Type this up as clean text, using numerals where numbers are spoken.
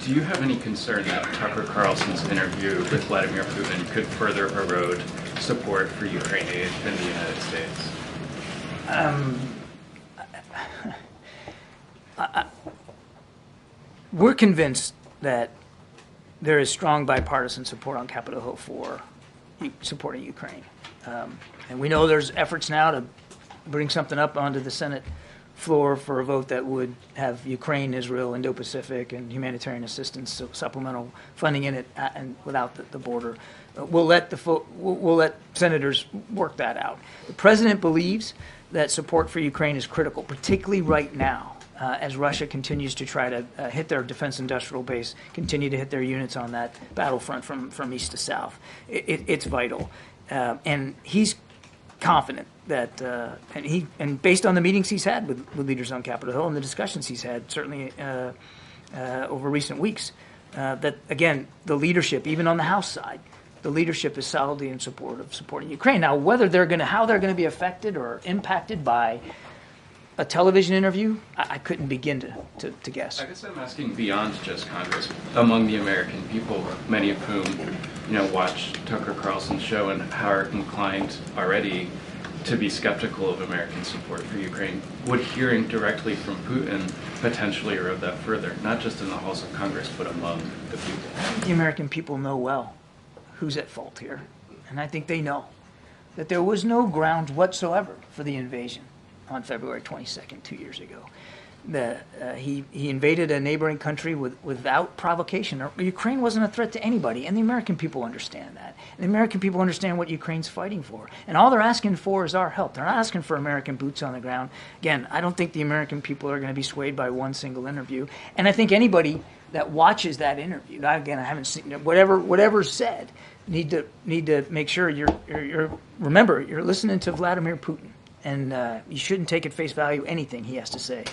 Do you have any concern that Tucker Carlson's interview with Vladimir Putin could further erode support for Ukraine aid in the United States? We're convinced that there is strong bipartisan support on Capitol Hill for supporting Ukraine. And we know there's efforts now to bring something up onto the Senate floor for a vote that would have Ukraine, Israel, Indo-Pacific, and humanitarian assistance, so supplemental funding in it, and without the border. We'll let senators work that out. The president believes that support for Ukraine is critical, particularly right now, as Russia continues to try to hit their defense industrial base, continue to hit their units on that battlefront from east to south. It's vital, and he's confident that, and based on the meetings he's had with leaders on Capitol Hill and the discussions he's had, certainly over recent weeks, that again the leadership, even on the House side, the leadership is solidly in support of supporting Ukraine. Now, how they're going to be affected or impacted by a television interview, I couldn't begin to guess. I guess I'm asking beyond just Congress, among the American people, many of whom, watch Tucker Carlson's show and are inclined already to be skeptical of American support for Ukraine. Would hearing directly from Putin potentially erode that further, not just in the halls of Congress, but among the people? I think the American people know well who's at fault here, and I think they know that there was no grounds whatsoever for the invasion on February 22nd, 2 years ago. He invaded a neighboring country without provocation. Ukraine wasn't a threat to anybody, and the American people understand that. And the American people understand what Ukraine's fighting for. And all they're asking for is our help. They're not asking for American boots on the ground. Again, I don't think the American people are going to be swayed by one single interview. And I think anybody that watches that interview, I haven't seen whatever's said, need to make sure remember you're listening to Vladimir Putin. And you shouldn't take at face value anything he has to say.